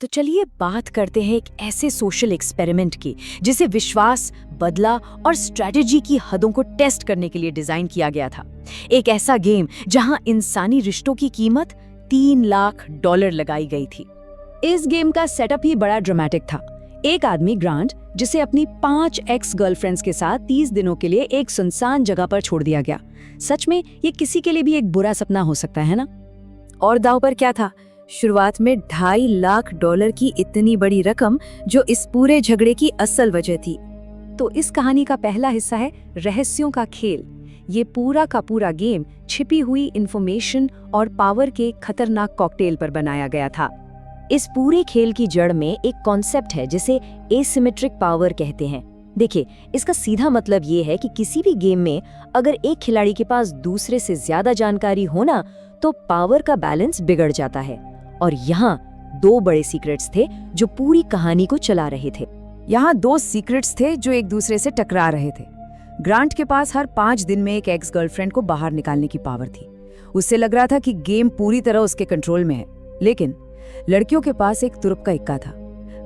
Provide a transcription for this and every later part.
तो चलिए बात करते हैं एक ऐसे सोशल एक्सपेरिमेंट की जिसे विश्वास, बदला और स्ट्रेटजी की हदों को टेस्ट करने के लिए डिजाइन किया गया था। एक ऐसा गेम जहां इंसानी रिश्तों की कीमत $3 लाख लगाई गई थी। इस गेम का सेटअप ही बड़ा ड्रामेटिक था। एक आदमी ग्रांट, जिसे अपनी 5 एक्स गर्लफ्रेंड्स के साथ 30 दिनों के लिए एक सुनसान जगह पर छोड़ दिया गया। सच में ये किसी के लिए भी एक बुरा सपना हो सकता है ना? और दांव पर क्या था? शुरुआत में $2.5 लाख की इतनी बड़ी रकम, जो इस पूरे झगड़े की असल वजह थी। तो इस कहानी का पहला हिस्सा है रहस्यों का खेल। ये पूरा का पूरा गेम छिपी हुई इंफॉर्मेशन और पावर के खतरनाक कॉकटेल पर बनाया गया था। इस पूरे खेल की जड़ में एक कॉन्सेप्ट है जिसे एसिमेट्रिक पावर कहते हैं। देखिए, इसका सीधा मतलब ये है कि किसी भी गेम में अगर एक खिलाड़ी के पास दूसरे से ज्यादा जानकारी हो ना, तो पावर का बैलेंस बिगड़ जाता है। और यहाँ 2 बड़े सीक्रेट्स थे जो पूरी कहानी को चला रहे थे। यहाँ 2 सीक्रेट्स थे जो एक दूसरे से टकरा रहे थे। ग्रांट के पास हर 5 दिन में एक एक्स गर्लफ्रेंड को बाहर निकालने की पावर थी। उससे लग रहा था कि गेम पूरी तरह उसके कंट्रोल में है। लेकिन लड़कियों के पास एक तुरुप का इक्का था।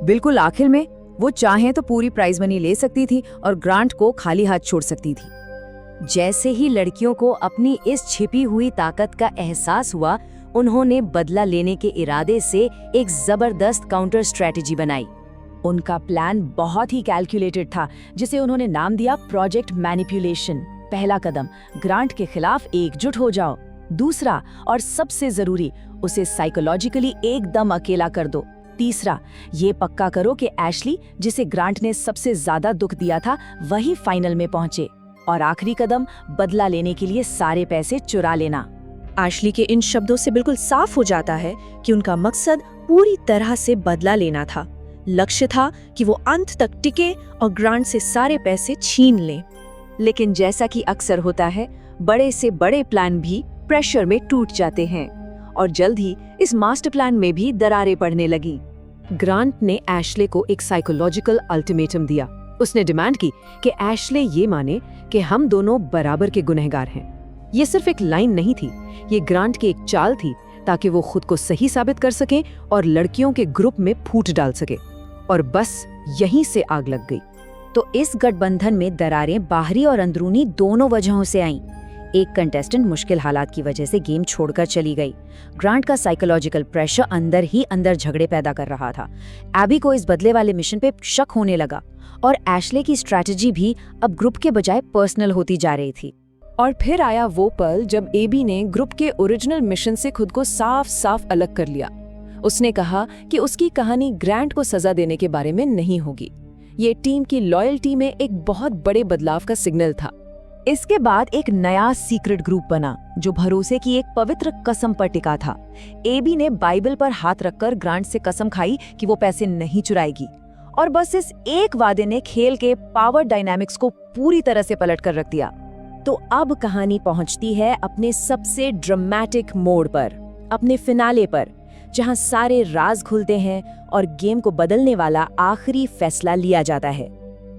बिल्कुल आखिर में वो चाहे तो पूरी प्राइज मनी ले सकती थी और ग्रांट को खाली हाथ छोड़ सकती थी। जैसे ही लड़कियों को अपनी इस छिपी हुई ताकत का एहसास हुआ, उन्होंने बदला लेने के इरादे से एक जबरदस्त काउंटर स्ट्रेटेजी बनाई। उनका प्लान बहुत ही कैलकुलेटेड था, जिसे उन्होंने नाम दिया प्रोजेक्ट मैनिपुलेशन। पहला कदम, ग्रांट के खिलाफ एकजुट हो जाओ। दूसरा और सबसे जरूरी, उसे साइकोलॉजिकली एकदम अकेला कर दो। तीसरा, ये पक्का करो कि एशली, जिसे ग्रांट ने सबसे ज्यादा दुख दिया था, वही फाइनल में पहुंचे। और आखिरी कदम, बदला लेने के लिए सारे पैसे चुरा लेना। एशली के इन शब्दों से बिल्कुल साफ हो जाता है कि उनका मकसद पूरी तरह से बदला लेना था। लक्ष्य था कि वो अंत तक टिके और ग्रांट से सारे पैसे छीन लें। लेकिन जैसा कि अक्सर होता है, बड़े से बड़े प्लान भी प्रेशर में टूट जाते हैं। और जल्द ही इस मास्टर प्लान में भी दरारें पड़ने लगी। ग्रांट ने एशले को एक साइकोलॉजिकल अल्टीमेटम दिया। उसने डिमांड की कि एशले ये माने कि हम दोनों बराबर के गुनहगार हैं। ये सिर्फ एक लाइन नहीं थी, ये ग्रांट की एक चाल थी, ताकि वो खुद को सही साबित कर सके और लड़कियों के ग्रुप में फूट डाल सके। और बस यहीं से आग लग गई। तो इस गठबंधन में दरारें बाहरी और अंदरूनी दोनों वजहों से आईं। एक कंटेस्टेंट मुश्किल हालात की वजह से गेम छोड़कर चली गई। ग्रांट का साइकोलॉजिकल प्रेशर अंदर ही अंदर झगड़े पैदा कर रहा था। एबी को इस बदले वाले मिशन पे शक होने लगा और एशले की स्ट्रैटेजी भी अब ग्रुप के बजाय पर्सनल होती जा रही थी। और फिर आया वो पल जब एबी ने ग्रुप के ओरिजिनल मिशन से खुद को साफ साफ अलग कर लिया। उसने कहा कि उसकी कहानी ग्रांट को सजा देने के बारे में नहीं होगी। ये टीम की लॉयल्टी में एक बहुत बड़े बदलाव का सिग्नल था। इसके बाद एक नया सीक्रेट ग्रुप बना जो भरोसे की एक पवित्र कसम पर टिका था। एबी ने बाइबल पर हाथ रखकर ग्रांट से कसम खाई कि वो पैसे नहीं चुराएगी। और बस इस एक वादे ने खेल के पावर डायनामिक्स को पूरी तरह से पलट कर रख दिया। तो अब कहानी पहुंचती है अपने सबसे ड्रामेटिक मोड़ पर, अपने फिनाले पर, जहां सारे राज खुलते हैं और गेम को बदलने वाला आखिरी फैसला लिया जाता है।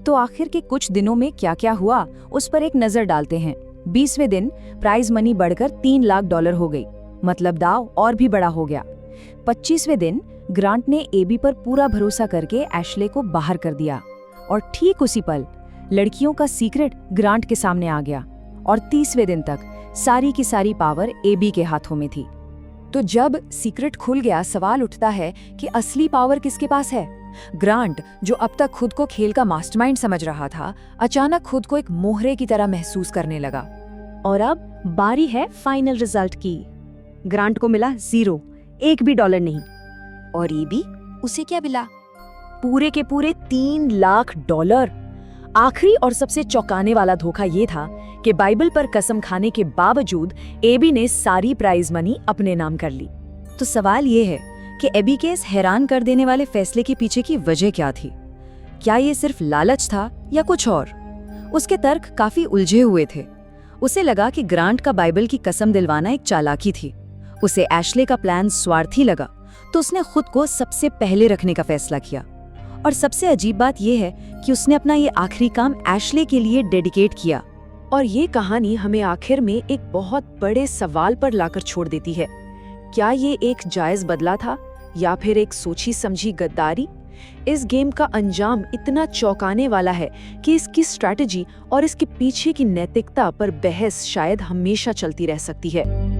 तो आखिर के कुछ दिनों में क्या क्या हुआ, उस पर एक नजर डालते हैं। 20वें दिन प्राइज मनी बढ़कर $3 लाख हो गई, मतलब दाव और भी बड़ा हो गया। 25वें दिन ग्रांट ने एबी पर पूरा भरोसा करके एशले को बाहर कर दिया। और ठीक उसी पल लड़कियों का सीक्रेट ग्रांट के सामने आ गया। और 30वें दिन तक सारी की सारी पावर एबी के हाथों में थी। तो जब सीक्रेट खुल गया, सवाल उठता है कि असली पावर किसके पास है? ग्रांट, जो अब तक खुद को खेल का मास्टरमाइंड समझ रहा था, अचानक खुद को एक मोहरे की तरह महसूस करने लगा। और अब बारी है फाइनल रिजल्ट की। ग्रांट को मिला 0, $1 भी नहीं। और एबी, उसे क्या मिला? पूरे के पूरे $3 लाख। आखिरी और सबसे चौंकाने वाला धोखा ये था कि बाइबल पर कसम खाने के बावजूद एबी ने सारी प्राइज मनी अपने नाम कर ली। तो सवाल ये है कि एबी के इस हैरान कर देने वाले फैसले के पीछे की वजह क्या थी? क्या ये सिर्फ लालच था या कुछ और? उसके तर्क काफी उलझे हुए थे। उसे लगा कि ग्रांट का बाइबल की कसम दिलवाना एक चालाकी थी। उसे एशले का प्लान स्वार्थी लगा, तो उसने खुद को सबसे पहले रखने का फैसला किया। और सबसे अजीब बात यह है कि उसने अपना ये आखिरी काम एशले के लिए डेडिकेट किया। और ये कहानी हमें आखिर में एक बहुत बड़े सवाल पर लाकर छोड़ देती है। क्या ये एक जायज बदला था या फिर एक सोची समझी गद्दारी? इस गेम का अंजाम इतना चौंकाने वाला है कि इसकी स्ट्रैटेजी और इसके पीछे की नैतिकता पर बहस शायद हमेशा चलती रह सकती है।